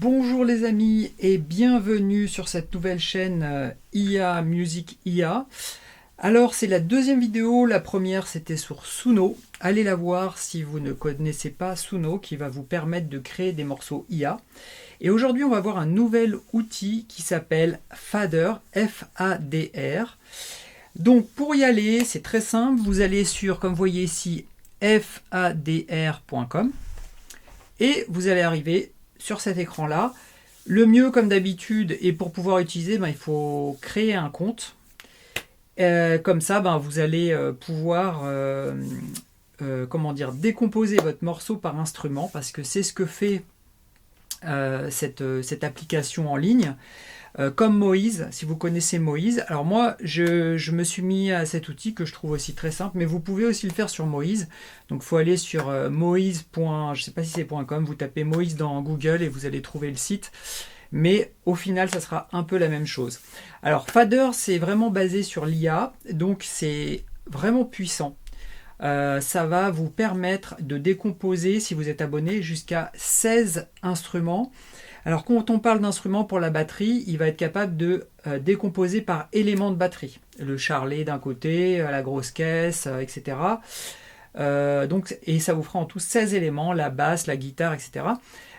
Bonjour les amis et bienvenue sur cette nouvelle chaîne IA Music IA. Alors c'est la deuxième vidéo, la première c'était sur Suno. Allez la voir si vous ne connaissez pas Suno qui va vous permettre de créer des morceaux IA. Et aujourd'hui on va voir un nouvel outil qui s'appelle Fader, F-A-D-R. Donc pour y aller c'est très simple, vous allez sur, comme vous voyez ici, fadr.com et vous allez arriver sur cet écran là. Le mieux comme d'habitude et pour pouvoir utiliser il faut créer un compte, comme ça vous allez pouvoir décomposer votre morceau par instrument, parce que c'est ce que fait cette application en ligne, comme Moïse, si vous connaissez Moïse. Alors moi je me suis mis à cet outil que je trouve aussi très simple, mais vous pouvez aussi le faire sur Moïse. Donc il faut aller sur moïse. Je sais pas si c'est .com, vous tapez Moïse dans Google et vous allez trouver le site, mais au final ça sera un peu la même chose. Alors Fader c'est vraiment basé sur l'IA, donc c'est vraiment puissant. Ça va vous permettre de décomposer, si vous êtes abonné, jusqu'à 16 instruments. Alors quand on parle d'instruments pour la batterie, il va être capable de décomposer par élément de batterie. Le charlet d'un côté, la grosse caisse, etc. Et ça vous fera en tout 16 éléments, la basse, la guitare, etc.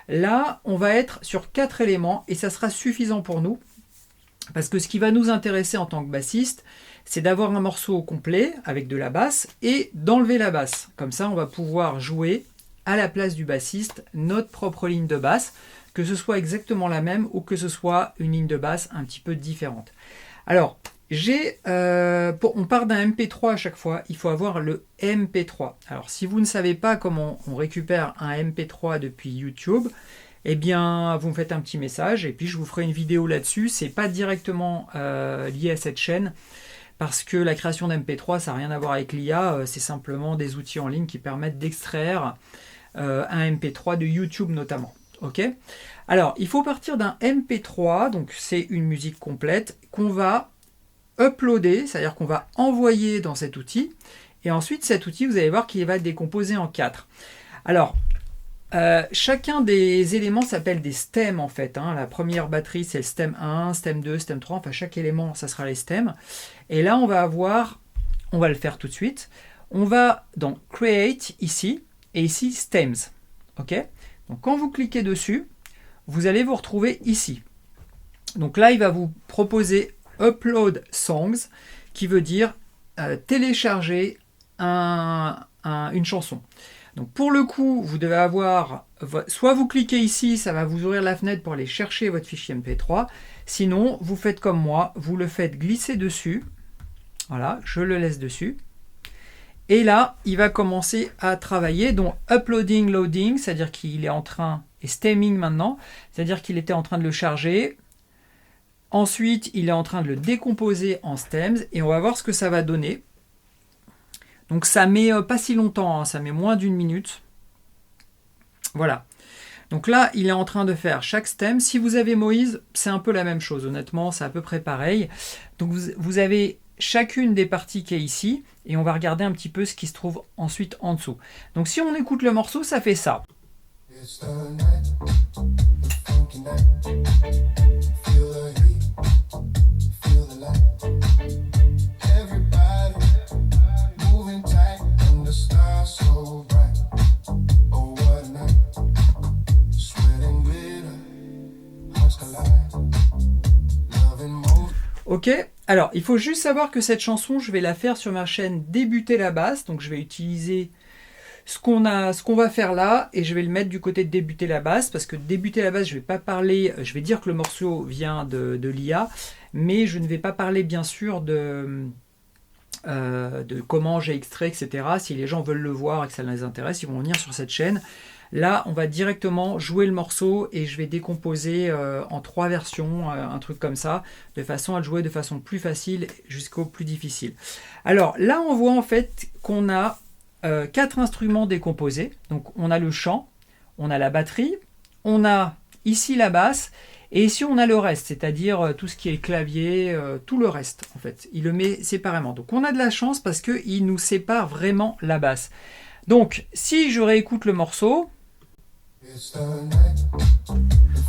Là, on va être sur 4 éléments et ça sera suffisant pour nous. Parce que ce qui va nous intéresser en tant que bassiste, c'est d'avoir un morceau complet avec de la basse et d'enlever la basse. Comme ça, on va pouvoir jouer à la place du bassiste notre propre ligne de basse, que ce soit exactement la même ou que ce soit une ligne de basse un petit peu différente. Alors, on part d'un MP3 à chaque fois, il faut avoir le MP3. Alors, si vous ne savez pas comment on récupère un MP3 depuis YouTube, eh bien, vous me faites un petit message et puis je vous ferai une vidéo là-dessus. C'est pas directement lié à cette chaîne, parce que la création d'MP3, ça n'a rien à voir avec l'IA, c'est simplement des outils en ligne qui permettent d'extraire un MP3 de YouTube notamment. Ok ? Alors, il faut partir d'un MP3, donc c'est une musique complète, qu'on va uploader, c'est-à-dire qu'on va envoyer dans cet outil, et ensuite cet outil, vous allez voir qu'il va être décomposé en 4. Alors, chacun des éléments s'appelle des stems en fait. La première batterie c'est le stem 1, stem 2, stem 3, enfin chaque élément ça sera les stems. Et là on va le faire tout de suite, on va dans Create ici, et ici Stems. Ok ? Donc quand vous cliquez dessus, vous allez vous retrouver ici. Donc là il va vous proposer Upload Songs, qui veut dire télécharger une chanson. Donc pour le coup, vous devez avoir, soit vous cliquez ici, ça va vous ouvrir la fenêtre pour aller chercher votre fichier MP3. Sinon, vous faites comme moi, vous le faites glisser dessus. Voilà, je le laisse dessus. Et là, il va commencer à travailler. Donc uploading, loading, c'est-à-dire qu'il est en train, et stemming maintenant, c'est-à-dire qu'il était en train de le charger. Ensuite, il est en train de le décomposer en stems et on va voir ce que ça va donner. Donc ça met pas si longtemps, ça met moins d'1 minute. Voilà. Donc là, il est en train de faire chaque stem. Si vous avez Moïse, c'est un peu la même chose. Honnêtement, c'est à peu près pareil. Donc vous avez chacune des parties qui est ici. Et on va regarder un petit peu ce qui se trouve ensuite en dessous. Donc si on écoute le morceau, ça fait ça. Ok, alors il faut juste savoir que cette chanson, je vais la faire sur ma chaîne Débuter la basse, donc je vais utiliser ce qu'on va faire là, et je vais le mettre du côté de Débuter la basse, parce que Débuter la basse, je vais pas parler, je vais dire que le morceau vient de l'IA, mais je ne vais pas parler bien sûr de comment j'ai extrait, etc. Si les gens veulent le voir et que ça les intéresse, ils vont venir sur cette chaîne. Là, on va directement jouer le morceau et je vais décomposer en 3 versions, un truc comme ça, de façon à le jouer de façon plus facile jusqu'au plus difficile. Alors là, on voit en fait qu'on a 4 instruments décomposés. Donc on a le chant, on a la batterie, on a ici la basse, et ici on a le reste, c'est-à-dire tout ce qui est clavier, tout le reste en fait. Il le met séparément. Donc on a de la chance parce qu'il nous sépare vraiment la basse. Donc si je réécoute le morceau,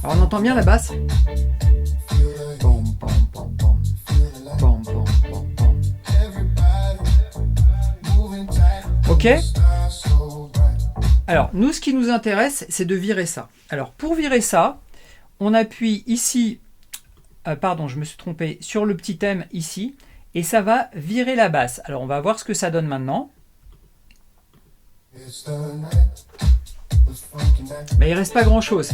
Alors on entend bien la basse. Pom, pom, pom, pom. Pom, pom, pom, pom. Ok. Alors nous, ce qui nous intéresse, c'est de virer ça. Alors pour virer ça, on appuie ici, pardon, je me suis trompé, sur le petit thème ici, et ça va virer la basse. Alors on va voir ce que ça donne maintenant. Mais il reste pas grand chose.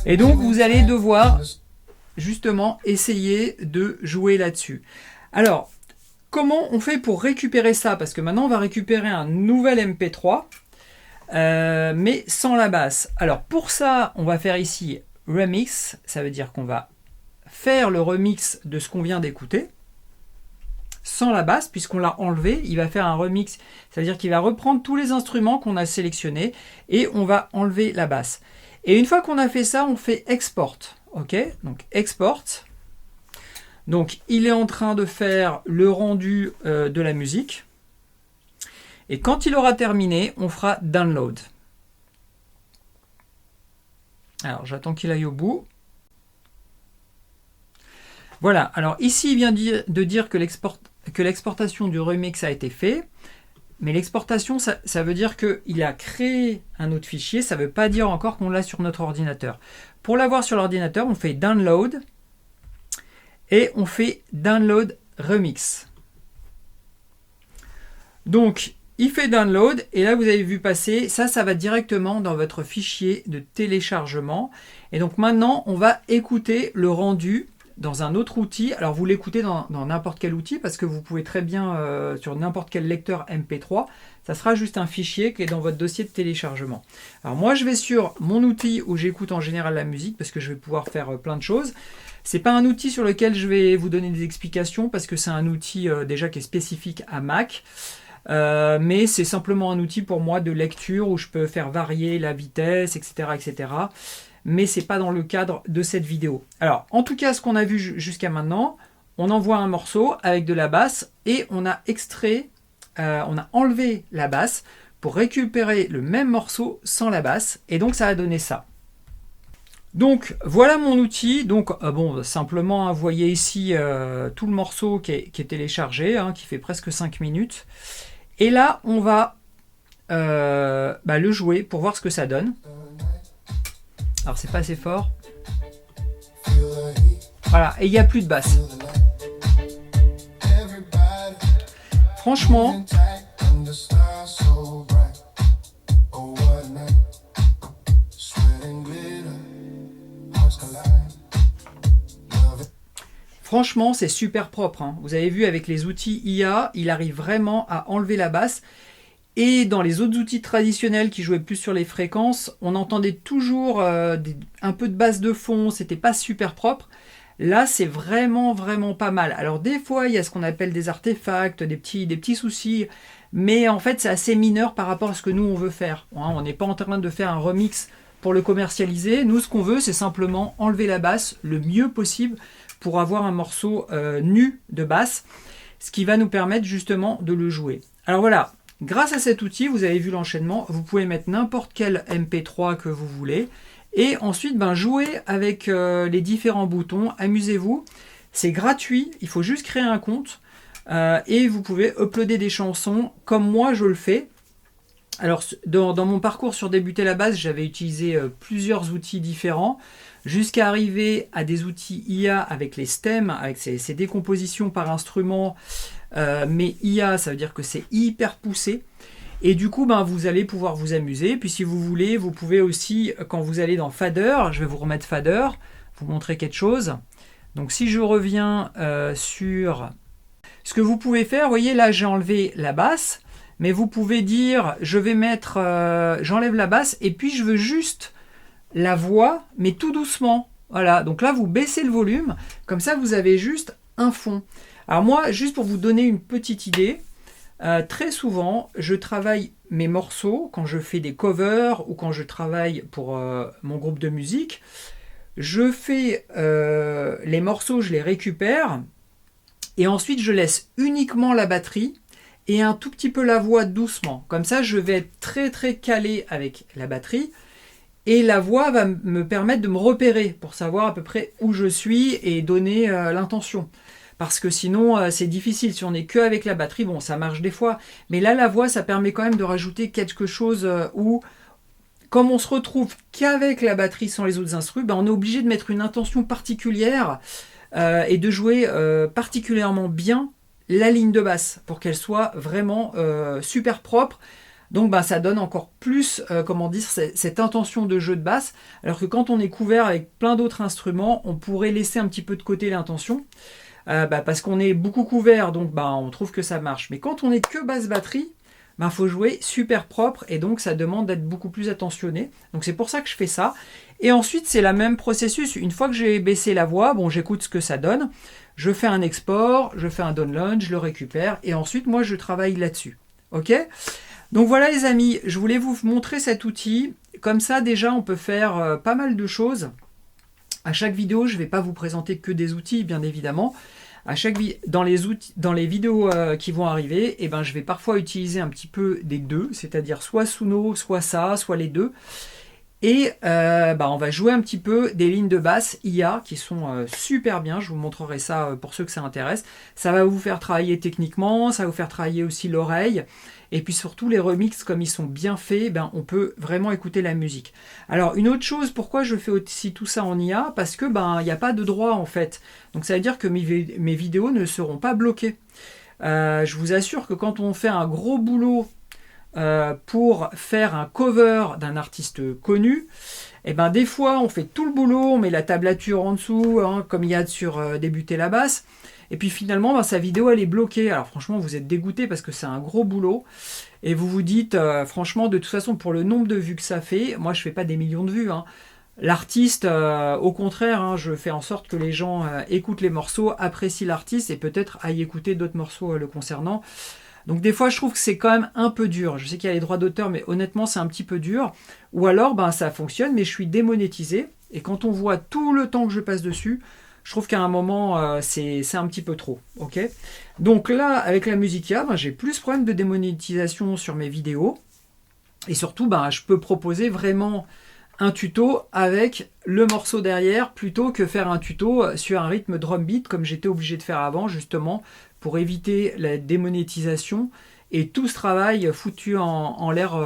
Et donc vous allez devoir justement essayer de jouer là-dessus. Alors, comment on fait pour récupérer ça? Parce que maintenant on va récupérer un nouvel MP3, mais sans la basse. Alors pour ça, on va faire ici remix, ça veut dire qu'on va faire le remix de ce qu'on vient d'écouter, sans la basse, puisqu'on l'a enlevé. Il va faire un remix, ça veut dire qu'il va reprendre tous les instruments qu'on a sélectionnés et on va enlever la basse. Et une fois qu'on a fait ça, on fait export. Ok, donc export. Donc il est en train de faire le rendu de la musique. Et quand il aura terminé, on fera download. Alors j'attends qu'il aille au bout. Voilà, alors ici il vient de dire que l'exportation du remix a été fait. Mais l'exportation, ça veut dire qu'il a créé un autre fichier. Ça ne veut pas dire encore qu'on l'a sur notre ordinateur. Pour l'avoir sur l'ordinateur, on fait download. Et on fait download remix. Donc, il fait download. Et là, vous avez vu passer. Ça va directement dans votre fichier de téléchargement. Et donc maintenant, on va écouter le rendu dans un autre outil. Alors vous l'écoutez dans n'importe quel outil parce que vous pouvez très bien sur n'importe quel lecteur MP3, ça sera juste un fichier qui est dans votre dossier de téléchargement. Alors moi je vais sur mon outil où j'écoute en général la musique parce que je vais pouvoir faire plein de choses. C'est pas un outil sur lequel je vais vous donner des explications parce que c'est un outil déjà qui est spécifique à Mac. Mais c'est simplement un outil pour moi de lecture où je peux faire varier la vitesse, etc. etc. Mais ce n'est pas dans le cadre de cette vidéo. Alors, en tout cas, ce qu'on a vu jusqu'à maintenant, on envoie un morceau avec de la basse et on a extrait, on a enlevé la basse pour récupérer le même morceau sans la basse. Et donc, ça a donné ça. Donc, voilà mon outil. Donc, bon, simplement, vous voyez ici tout le morceau qui est téléchargé, qui fait presque 5 minutes. Et là, on va le jouer pour voir ce que ça donne. Alors c'est pas assez fort. Voilà, et il n'y a plus de basse. Franchement, c'est super propre. Hein. Vous avez vu avec les outils IA, il arrive vraiment à enlever la basse. Et dans les autres outils traditionnels qui jouaient plus sur les fréquences, on entendait toujours un peu de basse de fond, c'était pas super propre. Là, c'est vraiment pas mal. Alors des fois, il y a ce qu'on appelle des artefacts, des petits soucis, mais en fait, c'est assez mineur par rapport à ce que nous, on veut faire. On n'est pas en train de faire un remix pour le commercialiser. Nous, ce qu'on veut, c'est simplement enlever la basse le mieux possible pour avoir un morceau nu de basse, ce qui va nous permettre justement de le jouer. Alors voilà. Grâce à cet outil, vous avez vu l'enchaînement, vous pouvez mettre n'importe quel MP3 que vous voulez et ensuite jouer avec les différents boutons, amusez-vous, c'est gratuit, il faut juste créer un compte et vous pouvez uploader des chansons comme moi je le fais. Alors dans mon parcours sur débuter la basse, j'avais utilisé plusieurs outils différents jusqu'à arriver à des outils IA avec les stems, avec ces décompositions par instrument. Mais IA, ça veut dire que c'est hyper poussé. Et du coup, vous allez pouvoir vous amuser. Puis si vous voulez, vous pouvez aussi, quand vous allez dans Fader, je vais vous remettre Fader, vous montrer quelque chose. Donc si je reviens sur ce que vous pouvez faire, vous voyez là j'ai enlevé la basse, mais vous pouvez dire je vais mettre, j'enlève la basse et puis je veux juste la voix, mais tout doucement. Voilà, donc là vous baissez le volume, comme ça vous avez juste un fond. Alors moi, juste pour vous donner une petite idée, très souvent, je travaille mes morceaux quand je fais des covers ou quand je travaille pour mon groupe de musique. Je fais les morceaux, je les récupère et ensuite je laisse uniquement la batterie et un tout petit peu la voix doucement. Comme ça, je vais être très très calé avec la batterie. Et la voix va me permettre de me repérer pour savoir à peu près où je suis et donner l'intention. Parce que sinon, c'est difficile. Si on n'est que avec la batterie, bon, ça marche des fois. Mais là, la voix, ça permet quand même de rajouter quelque chose où, comme on se retrouve qu'avec la batterie sans les autres instruments, ben, on est obligé de mettre une intention particulière et de jouer particulièrement bien la ligne de basse pour qu'elle soit vraiment super propre. Donc bah, ça donne encore plus, comment dire, cette intention de jeu de basse, alors que quand on est couvert avec plein d'autres instruments, on pourrait laisser un petit peu de côté l'intention, parce qu'on est beaucoup couvert, donc bah, on trouve que ça marche. Mais quand on est que basse batterie, bah, faut jouer super propre, et donc ça demande d'être beaucoup plus attentionné. Donc c'est pour ça que je fais ça. Et ensuite c'est le même processus. Une fois que j'ai baissé la voix, bon, j'écoute ce que ça donne, je fais un export, je fais un download, je le récupère, et ensuite moi je travaille là-dessus. Ok ? Donc voilà les amis, je voulais vous montrer cet outil. Comme ça déjà on peut faire pas mal de choses. À chaque vidéo, je ne vais pas vous présenter que des outils, bien évidemment. Dans les vidéos qui vont arriver, eh ben, je vais parfois utiliser un petit peu des deux, c'est-à-dire soit Suno, soit ça, soit les deux. Et on va jouer un petit peu des lignes de basse IA qui sont super bien. Je vous montrerai ça pour ceux que ça intéresse. Ça va vous faire travailler techniquement, ça va vous faire travailler aussi l'oreille. Et puis surtout les remixes, comme ils sont bien faits, ben, on peut vraiment écouter la musique. Alors une autre chose, pourquoi je fais aussi tout ça en IA? Parce que il n'y a pas de droit en fait. Donc ça veut dire que mes vidéos ne seront pas bloquées. Je vous assure que quand on fait un gros boulot pour faire un cover d'un artiste connu, et ben des fois on fait tout le boulot, on met la tablature en dessous, hein, comme il y a sur débuter la basse, et puis finalement sa vidéo elle est bloquée. Alors franchement vous êtes dégoûté parce que c'est un gros boulot, et vous vous dites franchement de toute façon pour le nombre de vues que ça fait, moi je fais pas des millions de vues, hein. L'artiste, au contraire, hein, je fais en sorte que les gens écoutent les morceaux, apprécient l'artiste et peut-être aillent écouter d'autres morceaux le concernant. Donc des fois je trouve que c'est quand même un peu dur. Je sais qu'il y a les droits d'auteur, mais honnêtement c'est un petit peu dur. Ou alors ça fonctionne, mais je suis démonétisé. Et quand on voit tout le temps que je passe dessus, je trouve qu'à un moment c'est un petit peu trop. Ok. Donc là, avec la Musica, j'ai plus ce problème de démonétisation sur mes vidéos. Et surtout, je peux proposer vraiment un tuto avec le morceau derrière plutôt que faire un tuto sur un rythme drum beat comme j'étais obligé de faire avant, justement pour éviter la démonétisation et tout ce travail foutu en l'air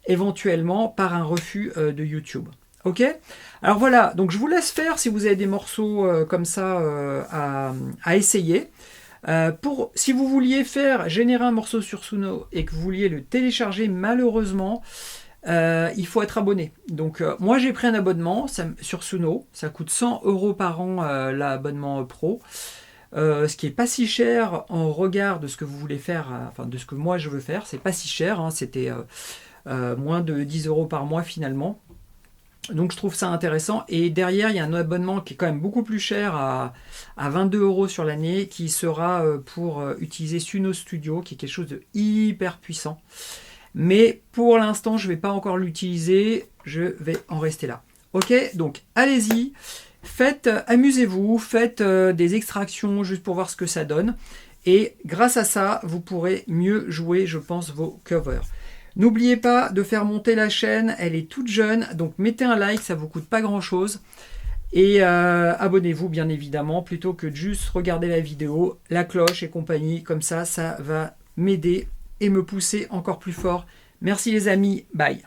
éventuellement par un refus de YouTube. Ok. Alors voilà, donc je vous laisse faire si vous avez des morceaux comme ça à essayer. Si vous vouliez générer un morceau sur Suno et que vous vouliez le télécharger, malheureusement il faut être abonné. Donc moi j'ai pris un abonnement sur Suno, ça coûte 100 € par an l'abonnement pro, ce qui est pas si cher en regard de ce que vous voulez faire, enfin de ce que moi je veux faire, c'est pas si cher, hein, c'était moins de 10 € par mois finalement. Donc je trouve ça intéressant, et derrière il y a un abonnement qui est quand même beaucoup plus cher à 22 € sur l'année, qui sera pour utiliser Suno Studio, qui est quelque chose de hyper puissant. Mais pour l'instant, je ne vais pas encore l'utiliser, je vais en rester là. Ok, donc allez-y, amusez-vous, faites des extractions juste pour voir ce que ça donne. Et grâce à ça, vous pourrez mieux jouer, je pense, vos covers. N'oubliez pas de faire monter la chaîne, elle est toute jeune, donc mettez un like, ça ne vous coûte pas grand-chose. Et abonnez-vous bien évidemment, plutôt que de juste regarder la vidéo, la cloche et compagnie, comme ça va m'aider et me pousser encore plus fort. Merci les amis, bye.